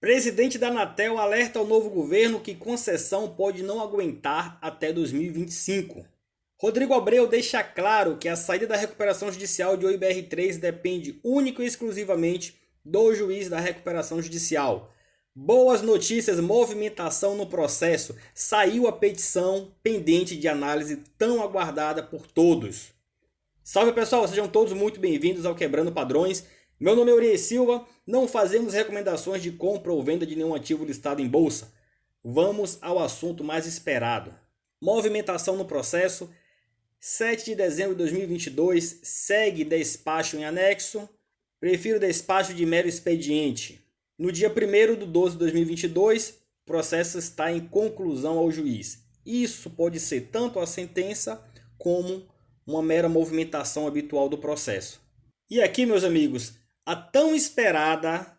Presidente da Anatel alerta ao novo governo que concessão pode não aguentar até 2025. Rodrigo Abreu deixa claro que a saída da recuperação judicial de OIBR3 depende única e exclusivamente do juiz da recuperação judicial. Boas notícias, movimentação no processo. Saiu a petição pendente de análise tão aguardada por todos. Salve pessoal, sejam todos muito bem-vindos ao Quebrando Padrões. Meu nome é Uriel Silva, não fazemos recomendações de compra ou venda de nenhum ativo listado em bolsa. Vamos ao assunto mais esperado. Movimentação no processo. 7 de dezembro de 2022, segue despacho em anexo. Prefiro despacho de mero expediente. No dia 1º de 12 de 2022, o processo está em conclusão ao juiz. Isso pode ser tanto a sentença como uma mera movimentação habitual do processo. E aqui, meus amigos, a tão esperada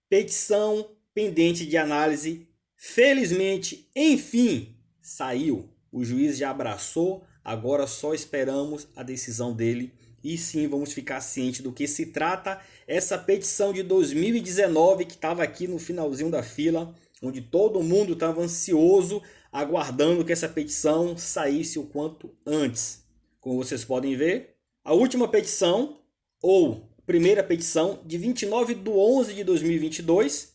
petição pendente de análise, felizmente, enfim, saiu. O juiz já abraçou, agora só esperamos a decisão dele e sim vamos ficar cientes do que se trata essa petição de 2019 que estava aqui no finalzinho da fila, onde todo mundo estava ansioso, aguardando que essa petição saísse o quanto antes. Como vocês podem ver, a última petição, ou primeira petição, de 29 de 11 de 2022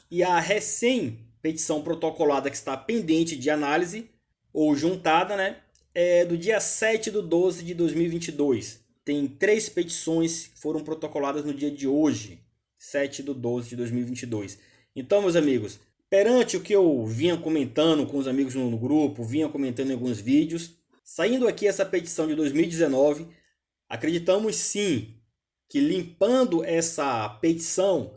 e a recém-petição protocolada que está pendente de análise, ou juntada, né, é do dia 7 de 12 de 2022. Tem 3 petições que foram protocoladas no dia de hoje, 7 de 12 de 2022. Então, meus amigos, perante o que eu vinha comentando com os amigos no grupo, vinha comentando em alguns vídeos, saindo aqui essa petição de 2019, acreditamos sim que limpando essa petição,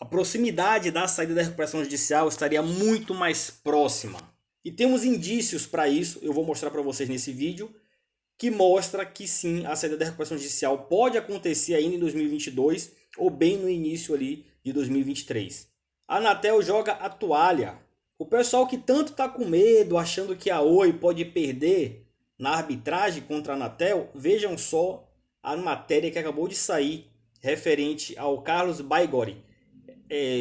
a proximidade da saída da recuperação judicial estaria muito mais próxima. E temos indícios para isso, eu vou mostrar para vocês nesse vídeo, que mostra que sim, a saída da recuperação judicial pode acontecer ainda em 2022 ou bem no início ali de 2023. A Anatel joga a toalha. O pessoal que tanto está com medo, achando que a Oi pode perder na arbitragem contra a Anatel, vejam só a matéria que acabou de sair referente ao Carlos Baigori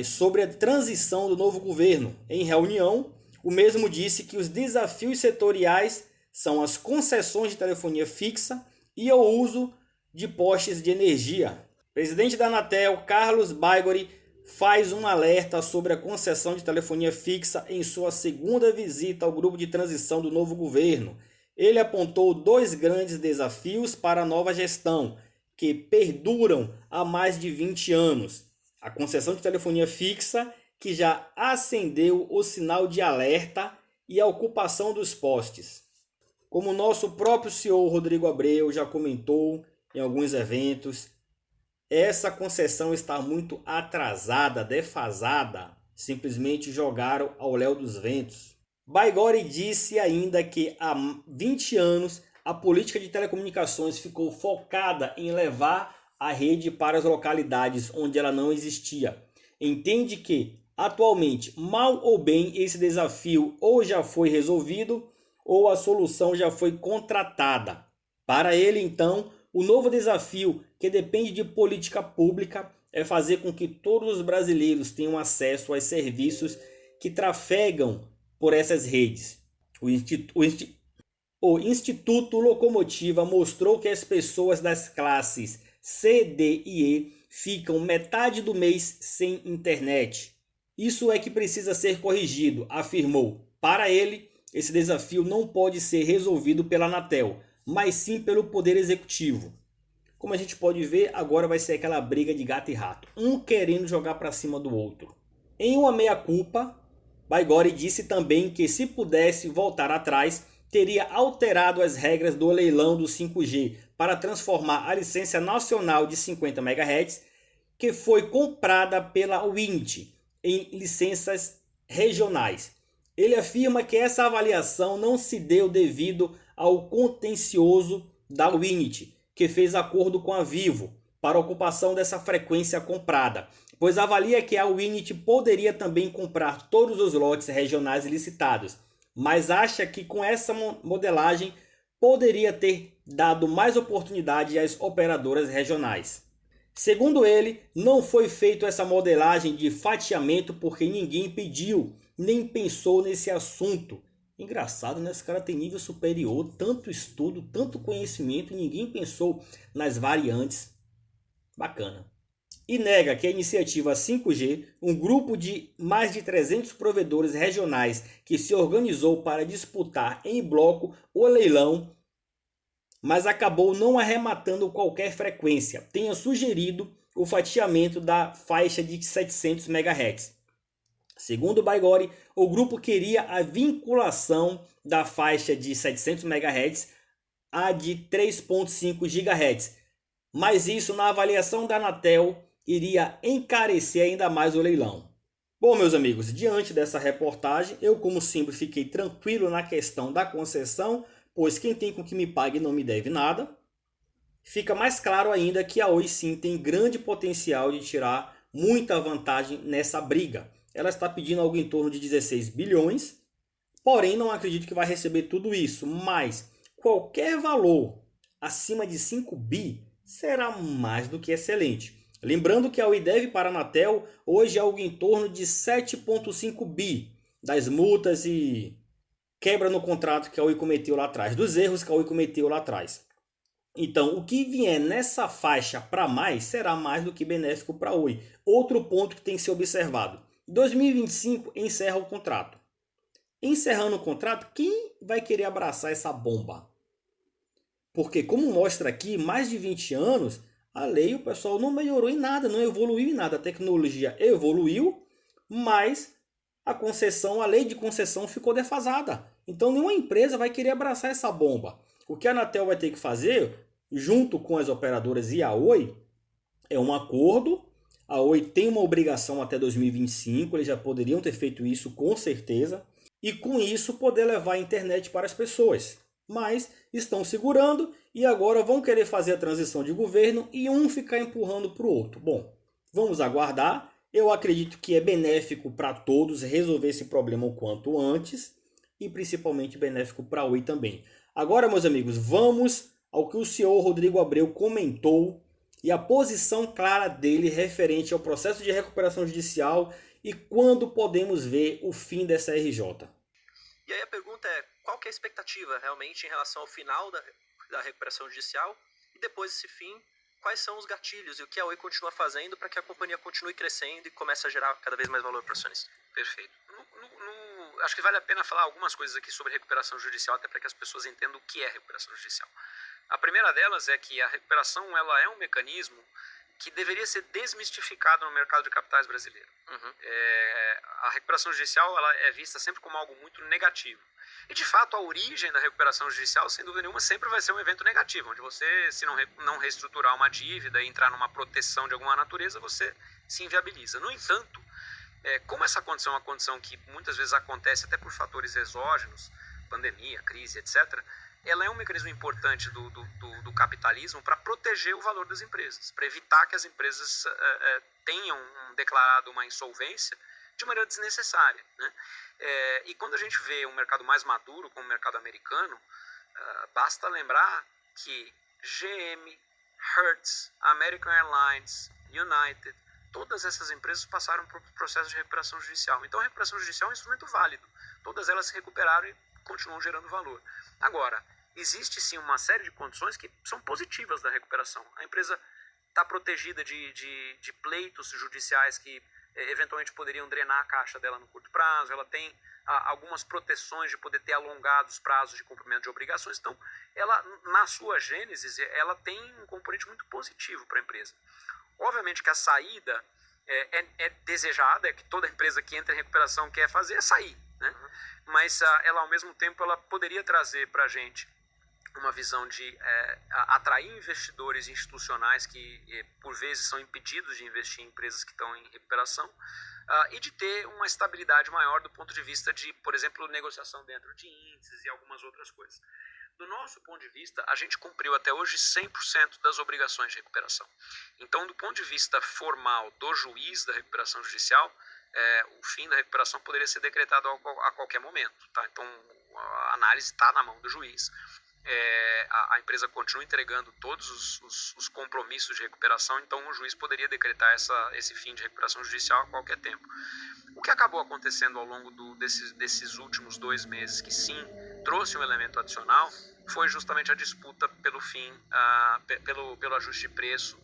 sobre a transição do novo governo. Em reunião, o mesmo disse que os desafios setoriais são as concessões de telefonia fixa e o uso de postes de energia. O presidente da Anatel, Carlos Baigori, faz um alerta sobre a concessão de telefonia fixa em sua segunda visita ao grupo de transição do novo governo. Ele apontou 2 grandes desafios para a nova gestão, que perduram há mais de 20 anos. A concessão de telefonia fixa, que já acendeu o sinal de alerta, e a ocupação dos postes. Como o nosso próprio CEO Rodrigo Abreu já comentou em alguns eventos, essa concessão está muito atrasada, defasada, simplesmente jogaram ao léu dos ventos. Baigori disse ainda que há 20 anos a política de telecomunicações ficou focada em levar a rede para as localidades onde ela não existia. Entende que, atualmente, mal ou bem, esse desafio ou já foi resolvido ou a solução já foi contratada. Para ele, então, o novo desafio, que depende de política pública, é fazer com que todos os brasileiros tenham acesso aos serviços que trafegam por essas redes. O Instituto Locomotiva mostrou que as pessoas das classes C, D e E ficam metade do mês sem internet. Isso é que precisa ser corrigido, afirmou. Para ele, esse desafio não pode ser resolvido pela Anatel, mas sim pelo Poder Executivo. Como a gente pode ver, agora vai ser aquela briga de gato e rato, um querendo jogar para cima do outro. Em uma meia-culpa, Baigori disse também que se pudesse voltar atrás, teria alterado as regras do leilão do 5G para transformar a licença nacional de 50 MHz, que foi comprada pela Wind, em licenças regionais. Ele afirma que essa avaliação não se deu devido ao contencioso da Wind, que fez acordo com a Vivo para a ocupação dessa frequência comprada, pois avalia que a Wind poderia também comprar todos os lotes regionais licitados, mas acha que com essa modelagem poderia ter dado mais oportunidade às operadoras regionais. Segundo ele, não foi feito essa modelagem de fatiamento porque ninguém pediu, nem pensou nesse assunto. Engraçado, né? Esse cara tem nível superior, tanto estudo, tanto conhecimento e ninguém pensou nas variantes. Bacana. E nega que a iniciativa 5G, um grupo de mais de 300 provedores regionais que se organizou para disputar em bloco o leilão, mas acabou não arrematando qualquer frequência, tenha sugerido o fatiamento da faixa de 700 MHz. Segundo Baigori, o grupo queria a vinculação da faixa de 700 MHz à de 3.5 GHz, mas isso, na avaliação da Anatel, iria encarecer ainda mais o leilão. Bom, meus amigos, diante dessa reportagem, eu, como sempre, fiquei tranquilo na questão da concessão, pois quem tem com que me pague não me deve nada. Fica mais claro ainda que a Oi sim tem grande potencial de tirar muita vantagem nessa briga. Ela está pedindo algo em torno de 16 bilhões, porém não acredito que vai receber tudo isso, mas qualquer valor acima de 5 bi será mais do que excelente. Lembrando que a Oi deve para a Anatel hoje é algo em torno de 7,5 bi das multas e quebra no contrato que a Oi cometeu lá atrás, dos erros que a Oi cometeu lá atrás. Então, o que vier nessa faixa para mais será mais do que benéfico para a Oi. Outro ponto que tem que ser observado: 2025 encerra o contrato. Encerrando o contrato, quem vai querer abraçar essa bomba? Porque, como mostra aqui, mais de 20 anos, a lei, o pessoal não melhorou em nada, não evoluiu em nada. A tecnologia evoluiu, mas a concessão, a lei de concessão ficou defasada. Então, nenhuma empresa vai querer abraçar essa bomba. O que a Anatel vai ter que fazer, junto com as operadoras e a Oi, é um acordo. A Oi tem uma obrigação até 2025, eles já poderiam ter feito isso com certeza. E com isso poder levar a internet para as pessoas. Mas estão segurando e agora vão querer fazer a transição de governo e um ficar empurrando para o outro. Bom, vamos aguardar. Eu acredito que é benéfico para todos resolver esse problema o quanto antes e principalmente benéfico para a Oi também. Agora, meus amigos, vamos ao que o senhor Rodrigo Abreu comentou e a posição clara dele referente ao processo de recuperação judicial e quando podemos ver o fim dessa RJ. E aí a pergunta é, qual que é a expectativa realmente em relação ao final da recuperação judicial e depois desse fim, quais são os gatilhos e o que a Oi continua fazendo para que a companhia continue crescendo e comece a gerar cada vez mais valor para o acionista? Perfeito. Acho que vale a pena falar algumas coisas aqui sobre recuperação judicial, até para que as pessoas entendam o que é recuperação judicial. A primeira delas é que a recuperação ela é um mecanismo que deveria ser desmistificado no mercado de capitais brasileiro. A recuperação judicial ela é vista sempre como algo muito negativo. E, de fato, a origem da recuperação judicial, sem dúvida nenhuma, sempre vai ser um evento negativo, onde você, se não reestruturar uma dívida e entrar numa proteção de alguma natureza, você se inviabiliza. No entanto, como essa condição é uma condição que muitas vezes acontece até por fatores exógenos, pandemia, crise, etc., ela é um mecanismo importante do capitalismo para proteger o valor das empresas, para evitar que as empresas tenham declarado uma insolvência de maneira desnecessária, né? E quando a gente vê um mercado mais maduro, como o mercado americano, basta lembrar que GM, Hertz, American Airlines, United, todas essas empresas passaram por processo de recuperação judicial. Então a recuperação judicial é um instrumento válido. Todas elas se recuperaram e continuam gerando valor. Agora, existe sim uma série de condições que são positivas da recuperação. A empresa está protegida de pleitos judiciais que eventualmente poderiam drenar a caixa dela no curto prazo, ela tem algumas proteções de poder ter alongado os prazos de cumprimento de obrigações. Então, ela, na sua gênese, ela tem um componente muito positivo para a empresa. Obviamente que a saída é desejada, é que toda empresa que entra em recuperação quer fazer, é sair, né? Mas ela, ao mesmo tempo, ela poderia trazer para a gente uma visão de atrair investidores institucionais que, por vezes, são impedidos de investir em empresas que estão em recuperação, e de ter uma estabilidade maior do ponto de vista de, por exemplo, negociação dentro de índices e algumas outras coisas. Do nosso ponto de vista, a gente cumpriu até hoje 100% das obrigações de recuperação. Então, do ponto de vista formal do juiz da recuperação judicial, o fim da recuperação poderia ser decretado a qualquer momento, tá? Então, a análise está na mão do juiz. a empresa continua entregando todos os compromissos de recuperação, então o juiz poderia decretar esse fim de recuperação judicial a qualquer tempo. O que acabou acontecendo ao longo desses últimos 2 meses, que sim trouxe um elemento adicional, foi justamente a disputa pelo fim, pelo ajuste de preço,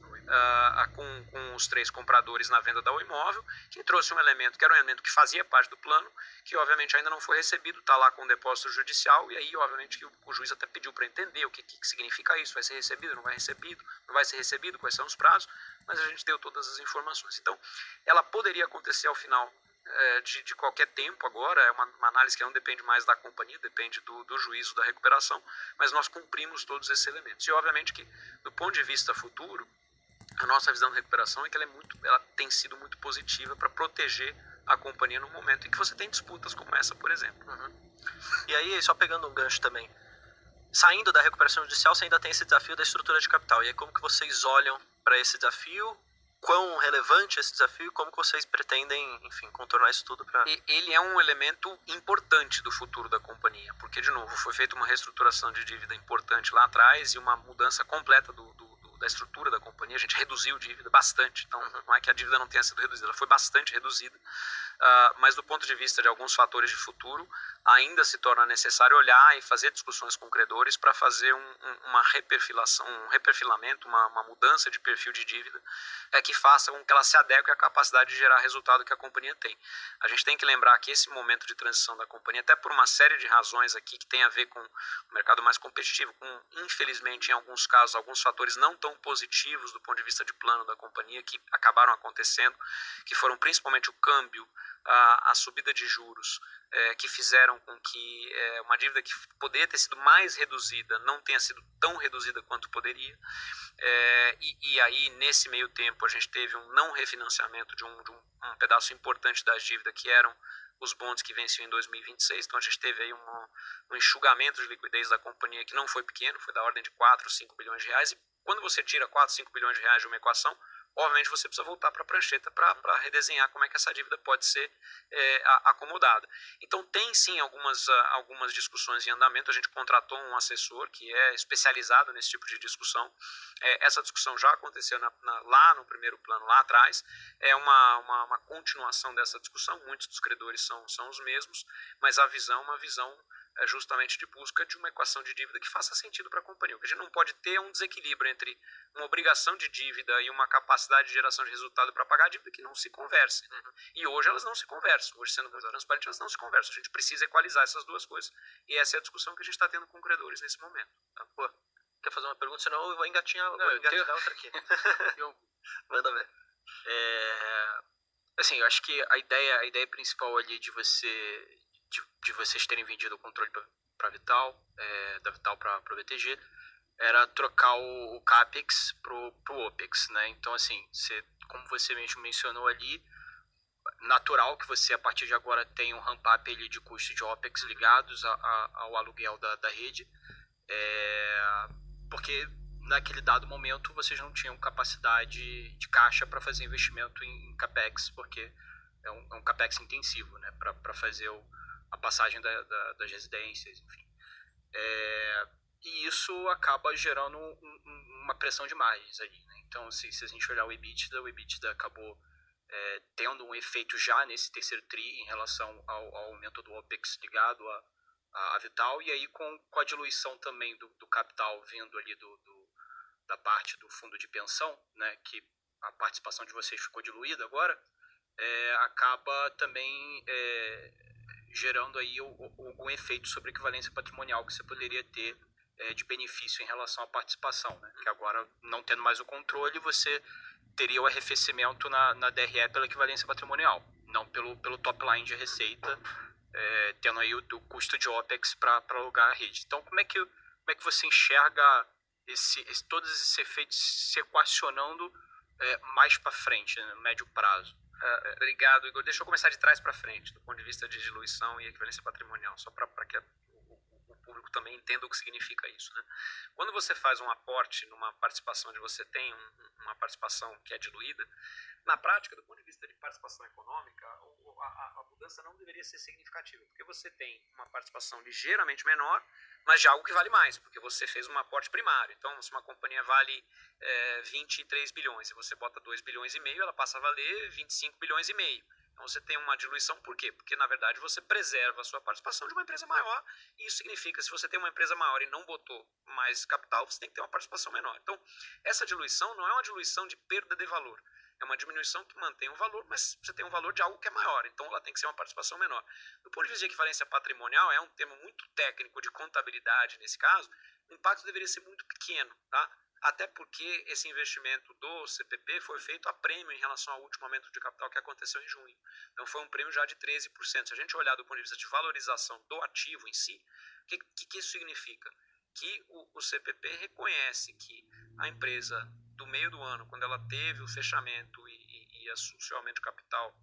com os 3 compradores na venda do imóvel, que trouxe um elemento que era um elemento que fazia parte do plano, que obviamente ainda não foi recebido, está lá com o depósito judicial, e aí obviamente que o juiz até pediu para entender o que significa isso, vai ser recebido, não vai ser recebido, quais são os prazos, mas a gente deu todas as informações. Então, ela poderia acontecer ao final de qualquer tempo agora, é uma análise que não depende mais da companhia, depende do juízo da recuperação, mas nós cumprimos todos esses elementos. E obviamente que, do ponto de vista futuro, a nossa visão de recuperação é que ela tem sido muito positiva para proteger a companhia no momento em que você tem disputas como essa, por exemplo. E aí, só pegando um gancho também, saindo da recuperação judicial, você ainda tem esse desafio da estrutura de capital. E aí, como que vocês olham para esse desafio? Quão relevante é esse desafio e como que vocês pretendem, enfim, contornar isso tudo para... Ele é um elemento importante do futuro da companhia, porque, de novo, foi feita uma reestruturação de dívida importante lá atrás e uma mudança completa da estrutura da companhia. A gente reduziu dívida bastante, então não é que a dívida não tenha sido reduzida, ela foi bastante reduzida, mas do ponto de vista de alguns fatores de futuro, ainda se torna necessário olhar e fazer discussões com credores para fazer um reperfilamento, uma mudança de perfil de dívida que faça com que ela se adeque à capacidade de gerar resultado que a companhia tem. A gente tem que lembrar que esse momento de transição da companhia, até por uma série de razões aqui que tem a ver com o mercado mais competitivo, com, infelizmente, em alguns casos, alguns fatores não tão positivos do ponto de vista de plano da companhia que acabaram acontecendo, que foram principalmente o câmbio, a subida de juros, que fizeram com que uma dívida que poderia ter sido mais reduzida não tenha sido tão reduzida quanto poderia. E aí, nesse meio tempo, a gente teve um não refinanciamento de um pedaço importante das dívidas, que eram os bonds que venciam em 2026. Então, a gente teve aí um enxugamento de liquidez da companhia que não foi pequeno, foi da ordem de 4, 5 bilhões de reais. E quando você tira 4, 5 bilhões de reais de uma equação, obviamente você precisa voltar para a prancheta para redesenhar como é que essa dívida pode ser acomodada. Então tem sim algumas discussões em andamento. A gente contratou um assessor que é especializado nesse tipo de discussão. Essa discussão já aconteceu lá no primeiro plano, lá atrás. É uma continuação dessa discussão. Muitos dos credores são os mesmos, mas a visão é uma visão justamente de busca de uma equação de dívida que faça sentido para a companhia. O que a gente não pode ter é um desequilíbrio entre uma obrigação de dívida e uma capacidade de geração de resultado para pagar a dívida que não se conversem. E hoje elas não se conversam. Hoje, sendo muito transparente, elas não se conversam. A gente precisa equalizar essas duas coisas. E essa é a discussão que a gente está tendo com credores nesse momento. Tá? Pô, quer fazer uma pergunta? Senão eu vou engatinhar outra aqui. Manda ver. Assim, eu acho que a ideia principal ali de vocês terem vendido o controle para Vital, da Vital para o BTG, era trocar o CAPEX pro OPEX, né? Então, assim, como você mesmo mencionou ali, natural que você, a partir de agora, tenha um ramp-up ali de custo de OPEX ligados ao aluguel da rede, porque naquele dado momento vocês não tinham capacidade de caixa para fazer investimento em CAPEX, porque é um CAPEX intensivo, né? Para fazer a passagem das residências, enfim. E isso acaba gerando uma pressão de margens ali, né? Então, se a gente olhar o EBITDA acabou tendo um efeito já nesse terceiro TRI em relação ao aumento do OPEX ligado a Vital, e aí com a diluição também do capital vindo ali da parte do fundo de pensão, né, que a participação de vocês ficou diluída agora, acaba também gerando aí algum efeito sobre a equivalência patrimonial que você poderia ter de benefício em relação à participação, né? Que agora, não tendo mais o controle, você teria o arrefecimento na DRE pela equivalência patrimonial, não pelo top line de receita, tendo aí o custo de OPEX para alugar a rede. Então, como é que você enxerga todos esses efeitos se equacionando mais para frente, né, no médio prazo? Obrigado, Igor. Deixa eu começar de trás para frente, do ponto de vista de diluição e equivalência patrimonial, só para que o público também entenda o que significa isso, né? Quando você faz um aporte numa participação onde você tem uma participação que é diluída, na prática, do ponto de vista de participação econômica, a mudança não deveria ser significativa, porque você tem uma participação ligeiramente menor, mas de algo que vale mais, porque você fez um aporte primário. Então, se uma companhia vale 23 bilhões e você bota 2 bilhões e meio, ela passa a valer 25 bilhões e meio. Então você tem uma diluição, por quê? Porque na verdade você preserva a sua participação de uma empresa maior, e isso significa que se você tem uma empresa maior e não botou mais capital, você tem que ter uma participação menor. Então essa diluição não é uma diluição de perda de valor, é uma diminuição que mantém o valor, mas você tem um valor de algo que é maior, então ela tem que ser uma participação menor. Do ponto de vista de equivalência patrimonial, é um termo muito técnico de contabilidade nesse caso, o impacto deveria ser muito pequeno, tá? Até porque esse investimento do CPP foi feito a prêmio em relação ao último aumento de capital que aconteceu em junho. Então foi um prêmio já de 13%. Se a gente olhar do ponto de vista de valorização do ativo em si, o que isso significa? Que o CPP reconhece que a empresa, do meio do ano, quando ela teve o fechamento e o seu aumento de capital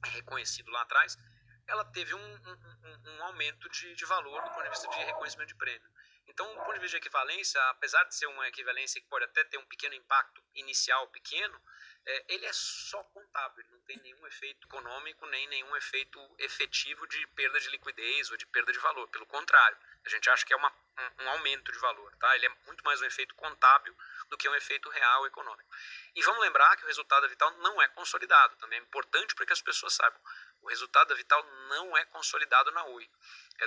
reconhecido lá atrás, ela teve um aumento de valor do ponto de vista de reconhecimento de prêmio. Então, do ponto de vista de equivalência, apesar de ser uma equivalência que pode até ter um pequeno impacto inicial pequeno, ele é só contábil, não tem nenhum efeito econômico, nem nenhum efeito efetivo de perda de liquidez ou de perda de valor. Pelo contrário, a gente acha que é um aumento de valor, tá? Ele é muito mais um efeito contábil do que um efeito real econômico. E vamos lembrar que o resultado da Vital não é consolidado, também é importante para que as pessoas saibam. O resultado da Vital não é consolidado na Oi.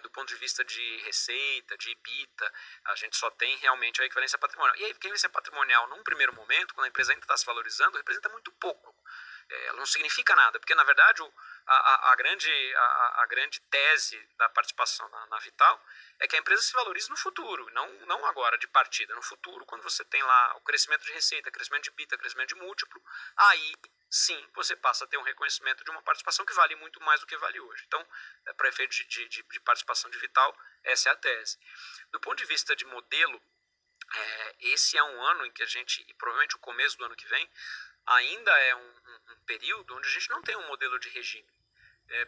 Do ponto de vista de receita, de EBITDA, a gente só tem realmente a equivalência patrimonial. E a equivalência patrimonial, num primeiro momento, quando a empresa ainda está se valorizando, representa muito pouco. Ela não significa nada, porque na verdade a grande tese da participação na Vital é que a empresa se valorize no futuro, não agora de partida, no futuro, quando você tem lá o crescimento de receita, crescimento de EBITDA, crescimento de múltiplo, aí sim você passa a ter um reconhecimento de uma participação que vale muito mais do que vale hoje. Então, para efeito de participação de Vital, essa é a tese. Do ponto de vista de modelo, esse é um ano em que a gente, e provavelmente o começo do ano que vem, ainda é um período onde a gente não tem um modelo de regime.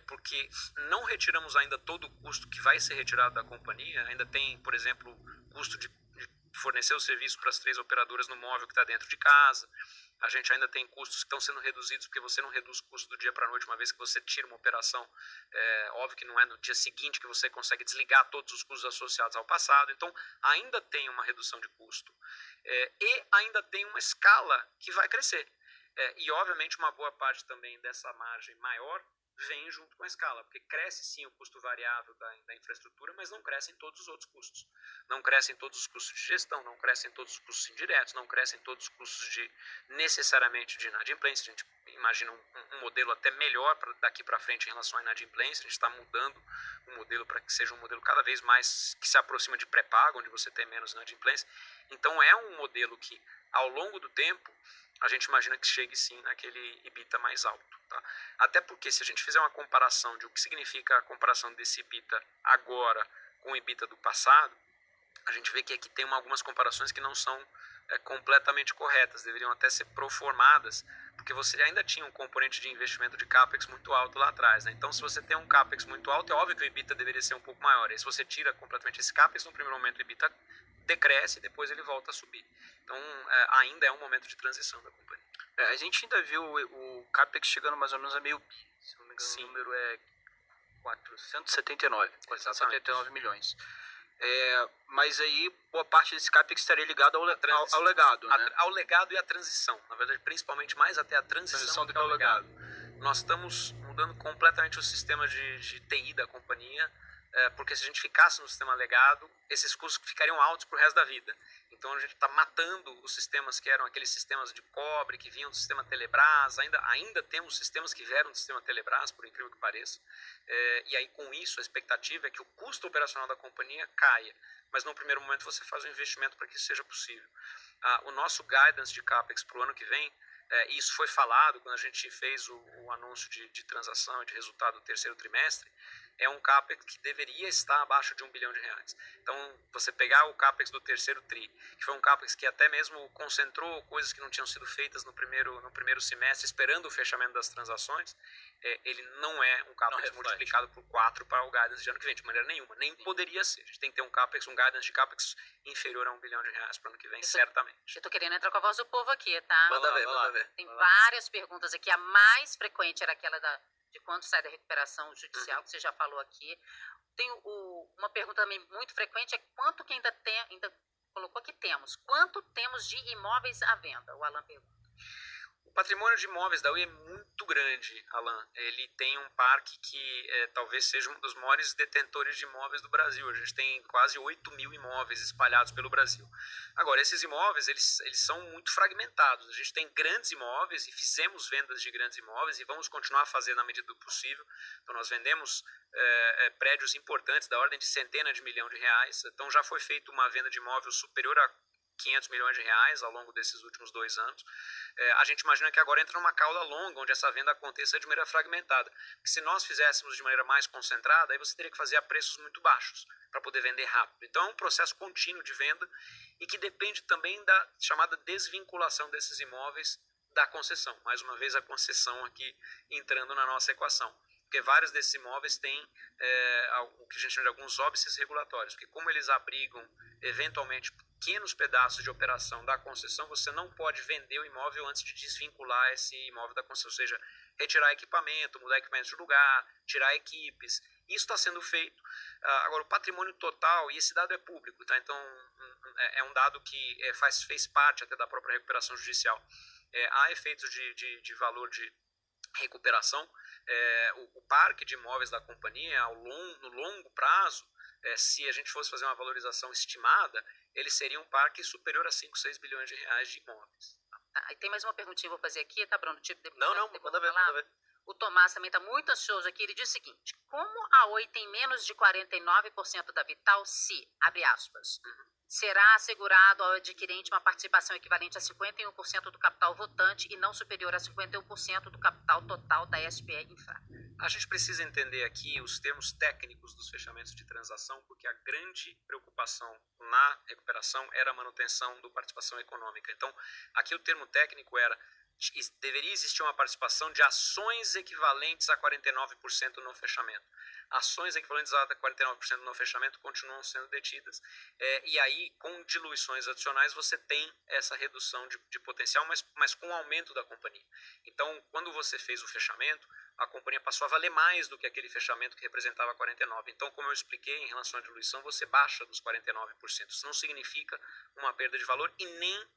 Porque não retiramos ainda todo o custo que vai ser retirado da companhia. Ainda tem, por exemplo, custo de fornecer o serviço para as 3 operadoras no móvel que está dentro de casa. A gente ainda tem custos que estão sendo reduzidos, porque você não reduz o custo do dia para a noite, uma vez que você tira uma operação. Óbvio que não é no dia seguinte que você consegue desligar todos os custos associados ao passado. Então, ainda tem uma redução de custo. E ainda tem uma escala que vai crescer. E, obviamente, uma boa parte também dessa margem maior vem junto com a escala, porque cresce sim o custo variável da infraestrutura, mas não crescem todos os outros custos. Não crescem todos os custos de gestão, não crescem todos os custos indiretos, não crescem todos os custos necessariamente de inadimplência. A gente imagina um modelo até melhor daqui para frente em relação à inadimplência. A gente está mudando o modelo para que seja um modelo cada vez mais que se aproxima de pré-pago, onde você tem menos inadimplência. Então é um modelo que, ao longo do tempo, a gente imagina que chegue sim naquele EBITDA mais alto. Tá? Até porque se a gente fizer uma comparação de o que significa a comparação desse EBITDA agora com o EBITDA do passado, a gente vê que aqui tem algumas comparações que não são completamente corretas, deveriam até ser proformadas, porque você ainda tinha um componente de investimento de CAPEX muito alto lá atrás. Né? Então, se você tem um CAPEX muito alto, é óbvio que o EBITDA deveria ser um pouco maior. E se você tira completamente esse CAPEX, no primeiro momento o EBITDA decresce e depois ele volta a subir. Então, ainda é um momento de transição da companhia. A gente ainda viu o CAPEX chegando mais ou menos a meio bi. Se não me engano, o número é 479 milhões. Mas aí boa parte desse CAPEX estaria ligado ao legado, né? Ao legado e à transição. Na verdade, principalmente mais até a transição do que ao legado. Nós estamos mudando completamente o sistema de TI da companhia, porque se a gente ficasse no sistema legado, esses custos ficariam altos para o resto da vida. Então a gente está matando os sistemas que eram aqueles sistemas de cobre que vinham do sistema Telebrás. Ainda temos sistemas que vieram do sistema Telebrás, por incrível que pareça. E aí com isso a expectativa é que o custo operacional da companhia caia. Mas no primeiro momento você faz um investimento para que isso seja possível. O nosso guidance de CAPEX para o ano que vem, isso foi falado quando a gente fez o anúncio de transação e de resultado do terceiro trimestre, é um CAPEX que deveria estar abaixo de R$1 bilhão. Então, você pegar o CAPEX do terceiro TRI, que foi um CAPEX que até mesmo concentrou coisas que não tinham sido feitas no primeiro semestre, esperando o fechamento das transações, ele não é um CAPEX multiplicado por 4 para o guidance de ano que vem, de maneira nenhuma. Nem poderia ser. A gente tem que ter um guidance de CAPEX inferior a R$1 bilhão para o ano que vem, certamente. Eu tô querendo entrar com a voz do povo aqui, tá? Manda ver. Tem várias perguntas aqui. A mais frequente era aquela de quanto sai da recuperação judicial, que você já falou aqui. Tem uma pergunta também muito frequente, é quanto que ainda colocou que temos. Quanto temos de imóveis à venda? O Alan pergunta. O patrimônio de imóveis da Oi é muito grande, Alan. Ele tem um parque que talvez seja um dos maiores detentores de imóveis do Brasil. A gente tem quase 8 mil imóveis espalhados pelo Brasil. Agora, esses imóveis, eles são muito fragmentados. A gente tem grandes imóveis e fizemos vendas de grandes imóveis e vamos continuar a fazer na medida do possível. Então, nós vendemos prédios importantes da ordem de centenas de milhões de reais. Então, já foi feita uma venda de imóvel superior a R$500 milhões ao longo desses últimos 2 anos. A gente imagina que agora entra numa cauda longa, onde essa venda aconteça de maneira fragmentada. Porque se nós fizéssemos de maneira mais concentrada, aí você teria que fazer a preços muito baixos para poder vender rápido. Então é um processo contínuo de venda e que depende também da chamada desvinculação desses imóveis da concessão. Mais uma vez a concessão aqui entrando na nossa equação. Porque vários desses imóveis têm o que a gente chama de alguns óbices regulatórios, porque como eles abrigam eventualmente pequenos pedaços de operação da concessão, você não pode vender o imóvel antes de desvincular esse imóvel da concessão, ou seja, retirar equipamento, mudar equipamento de lugar, tirar equipes. Isso está sendo feito. Agora, o patrimônio total, e esse dado é público, tá? Então é um dado que fez parte até da própria recuperação judicial. Há efeitos de valor de recuperação. O parque de imóveis da companhia, no longo prazo, se a gente fosse fazer uma valorização estimada, ele seria um parque superior a 5, 6 bilhões de reais de imóveis. E tem mais uma perguntinha que eu vou fazer aqui, tá, Bruno? Não, manda ver. O Tomás também está muito ansioso aqui. Ele diz o seguinte: como a Oi tem menos de 49% da Vital, se, abre aspas, será assegurado ao adquirente uma participação equivalente a 51% do capital votante e não superior a 51% do capital total da SPE Infra? A gente precisa entender aqui os termos técnicos dos fechamentos de transação, porque a grande preocupação na recuperação era a manutenção da participação econômica. Então, aqui o termo técnico era: deveria existir uma participação de ações equivalentes a 49% no fechamento. Ações equivalentes a 49% no fechamento continuam sendo detidas. E aí, com diluições adicionais, você tem essa redução de potencial, mas com o aumento da companhia. Então, quando você fez o fechamento, a companhia passou a valer mais do que aquele fechamento que representava 49%. Então, como eu expliquei, em relação à diluição, você baixa dos 49%. Isso não significa uma perda de valor e nem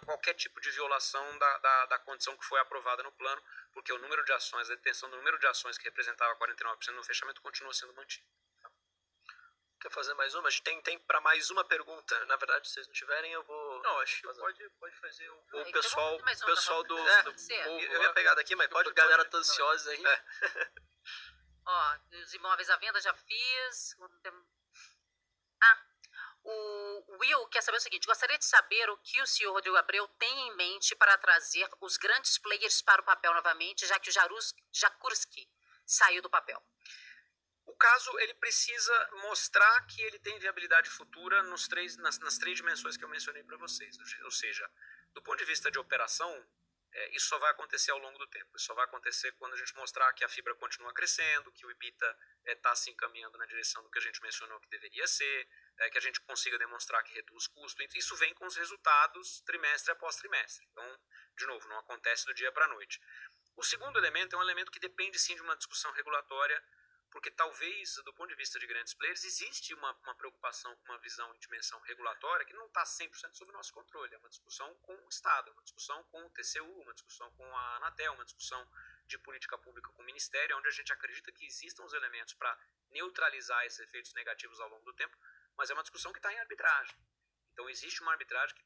qualquer tipo de violação da condição que foi aprovada no plano, porque o número de ações, a detenção do número de ações que representava 49% no fechamento continua sendo mantido. Quer fazer mais uma? A gente tem para mais uma pergunta. Na verdade, se vocês não tiverem, eu vou... Não, acho que pode fazer o pessoal do... Eu ia pegar daqui, mas pode. A galera tá ansiosa aí. Ó, os imóveis à venda já fiz. O Will quer saber o seguinte: gostaria de saber o que o senhor Rodrigo Abreu tem em mente para trazer os grandes players para o papel novamente, já que o Jakurski saiu do papel. O caso, ele precisa mostrar que ele tem viabilidade futura nas três dimensões que eu mencionei para vocês. Ou seja, do ponto de vista de operação, isso só vai acontecer ao longo do tempo. Isso só vai acontecer quando a gente mostrar que a fibra continua crescendo, que o EBITDA está se encaminhando na direção do que a gente mencionou que deveria ser, que a gente consiga demonstrar que reduz custo. Isso vem com os resultados trimestre após trimestre. Então, de novo, não acontece do dia para a noite. O segundo elemento é um elemento que depende sim de uma discussão regulatória, porque talvez, do ponto de vista de grandes players, existe uma preocupação com uma visão em dimensão regulatória que não está 100% sob nosso controle. É uma discussão com o Estado, uma discussão com o TCU, uma discussão com a Anatel, uma discussão de política pública com o Ministério, onde a gente acredita que existam os elementos para neutralizar esses efeitos negativos ao longo do tempo, mas é uma discussão que está em arbitragem. Então existe uma arbitragem que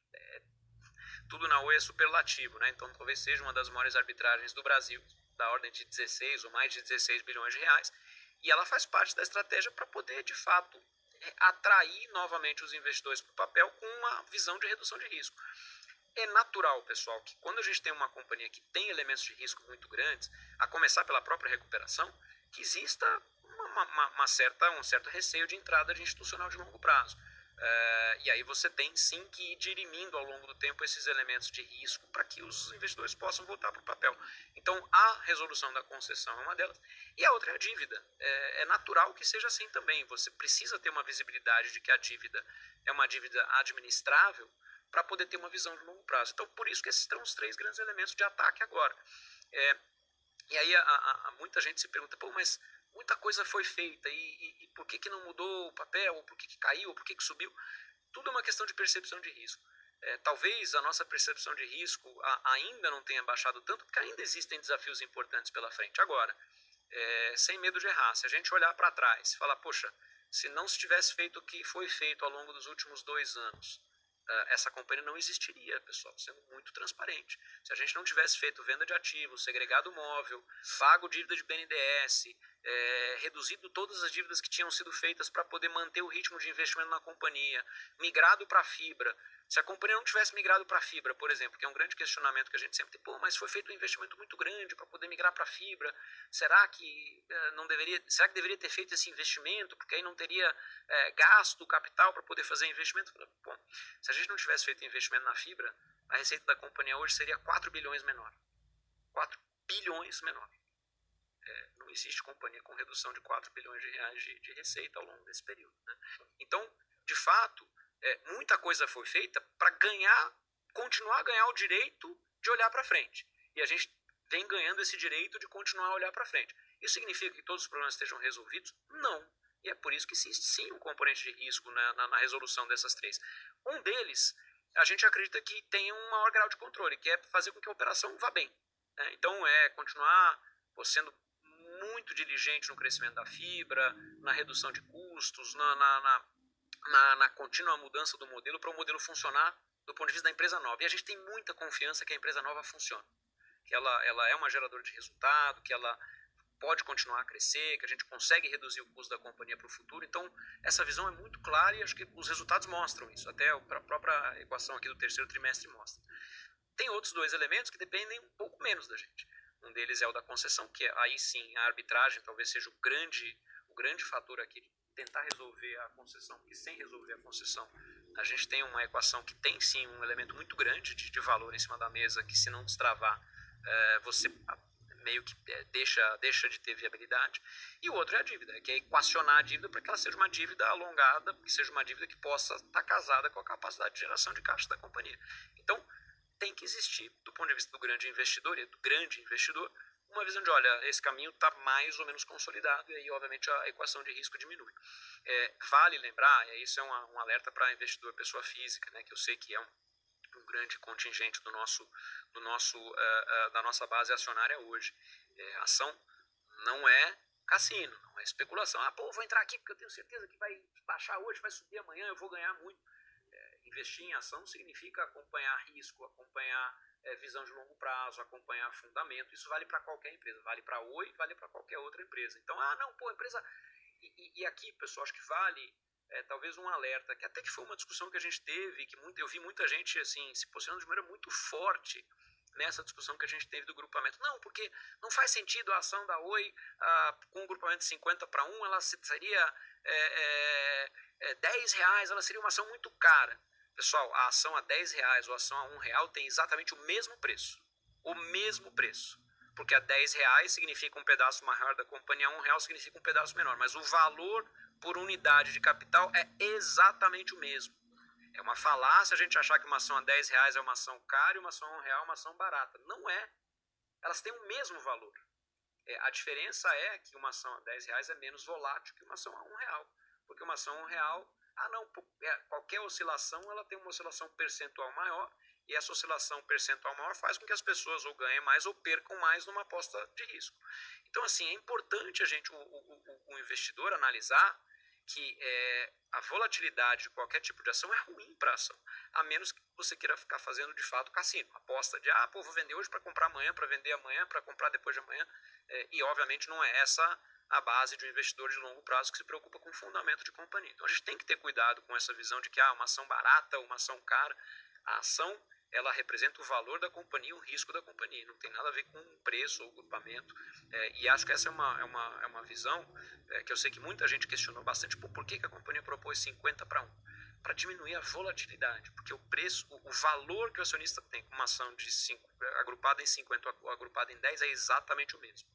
tudo na Oi é superlativo, né? Então talvez seja uma das maiores arbitragens do Brasil, da ordem de 16 ou mais de 16 bilhões de reais, e ela faz parte da estratégia para poder, de fato, atrair novamente os investidores para o papel com uma visão de redução de risco. É natural, pessoal, que quando a gente tem uma companhia que tem elementos de risco muito grandes, a começar pela própria recuperação, que exista uma um certo receio de entrada de institucional de longo prazo. E aí você tem sim que ir dirimindo ao longo do tempo esses elementos de risco para que os investidores possam voltar para o papel. Então a resolução da concessão é uma delas, e a outra é a dívida. É natural que seja assim também. Você precisa ter uma visibilidade de que a dívida é uma dívida administrável para poder ter uma visão de longo prazo. Então por isso que esses são os 3 grandes elementos de ataque agora. E aí muita gente se pergunta, mas muita coisa foi feita e por que não mudou o papel, ou por que caiu, ou por que subiu? Tudo é uma questão de percepção de risco. Talvez a nossa percepção de risco ainda não tenha baixado tanto, porque ainda existem desafios importantes pela frente. Agora, sem medo de errar, se a gente olhar para trás e falar, poxa, se não se tivesse feito o que foi feito ao longo dos últimos 2 anos, essa companhia não existiria, pessoal, sendo muito transparente. Se a gente não tivesse feito venda de ativos, segregado móvel, pago dívida de BNDES, reduzido todas as dívidas que tinham sido feitas para poder manter o ritmo de investimento na companhia, migrado para a fibra. Se a companhia não tivesse migrado para a fibra, por exemplo, que é um grande questionamento que a gente sempre tem, mas foi feito um investimento muito grande para poder migrar para a fibra, será que deveria ter feito esse investimento, porque aí não teria gasto capital para poder fazer investimento? Bom, se a gente não tivesse feito investimento na fibra, a receita da companhia hoje seria 4 bilhões menor. 4 bilhões menor. Não existe companhia com redução de 4 bilhões de reais de receita ao longo desse período, né? Então, de fato, muita coisa foi feita para continuar a ganhar o direito de olhar para frente. E a gente vem ganhando esse direito de continuar a olhar para frente. Isso significa que todos os problemas estejam resolvidos? Não. E é por isso que existe sim um componente de risco na resolução dessas 3. Um deles, a gente acredita que tem um maior grau de controle, que é fazer com que a operação vá bem, né? Então, continuar sendo muito diligente no crescimento da fibra, na redução de custos, na contínua mudança do modelo para o modelo funcionar do ponto de vista da empresa nova. E a gente tem muita confiança que a empresa nova funciona, que ela é uma geradora de resultado, que ela pode continuar a crescer, que a gente consegue reduzir o custo da companhia para o futuro. Então, essa visão é muito clara e acho que os resultados mostram isso. Até a própria equação aqui do 3º trimestre mostra. Tem outros 2 elementos que dependem um pouco menos da gente. Um deles é o da concessão, que aí sim a arbitragem talvez seja o grande fator aqui de tentar resolver a concessão, porque sem resolver a concessão a gente tem uma equação que tem sim um elemento muito grande de valor em cima da mesa, que se não destravar você meio que deixa de ter viabilidade. E o outro é a dívida, que é equacionar a dívida para que ela seja uma dívida alongada, que seja uma dívida que possa estar casada com a capacidade de geração de caixa da companhia. Então, tem que existir, do ponto de vista do grande investidor e do grande investidor, uma visão de, olha, esse caminho está mais ou menos consolidado e aí, obviamente, a equação de risco diminui. Vale lembrar, e isso é um alerta para investidor pessoa física, né, que eu sei que é um grande contingente da nossa base acionária hoje. Ação não é cassino, não é especulação. Vou entrar aqui porque eu tenho certeza que vai baixar hoje, vai subir amanhã, eu vou ganhar muito. Investir em ação significa acompanhar risco, acompanhar visão de longo prazo, acompanhar fundamento. Isso vale para qualquer empresa, vale para a Oi, vale para qualquer outra empresa. Então, empresa... E aqui, pessoal, acho que vale talvez um alerta, que até que foi uma discussão que a gente teve, que eu vi muita gente assim, se posicionando de maneira muito forte nessa discussão que a gente teve do grupamento. Não, porque não faz sentido a ação da Oi com um grupamento de 50-1, ela seria R$10, ela seria uma ação muito cara. Pessoal, a ação a R$10 ou a ação a R$1 tem exatamente o mesmo preço. O mesmo preço. Porque a R$10 significa um pedaço maior da companhia, a R$1 significa um pedaço menor. Mas o valor por unidade de capital é exatamente o mesmo. É uma falácia a gente achar que uma ação a R$10 é uma ação cara e uma ação a R$1 é uma ação barata. Não é. Elas têm o mesmo valor. A diferença é que uma ação a R$10 é menos volátil que uma ação a R$1. Porque uma ação a R$1, qualquer oscilação ela tem uma oscilação percentual maior, e essa oscilação percentual maior faz com que as pessoas ou ganhem mais ou percam mais numa aposta de risco. Então, assim, é importante o investidor analisar que a volatilidade de qualquer tipo de ação é ruim para a ação, a menos que você queira ficar fazendo de fato cassino, aposta de vou vender hoje para comprar amanhã, para vender amanhã, para comprar depois de amanhã, e obviamente não é essa a base de um investidor de longo prazo que se preocupa com o fundamento de companhia. Então a gente tem que ter cuidado com essa visão de que uma ação barata, uma ação cara. A ação ela representa o valor da companhia, o risco da companhia. Não tem nada a ver com preço ou grupamento. E acho que essa é uma visão que eu sei que muita gente questionou bastante. Por que a companhia propôs 50-1? Para diminuir a volatilidade, porque o preço, o valor que o acionista tem com uma ação de 5, agrupada em 50 ou agrupada em 10 é exatamente o mesmo.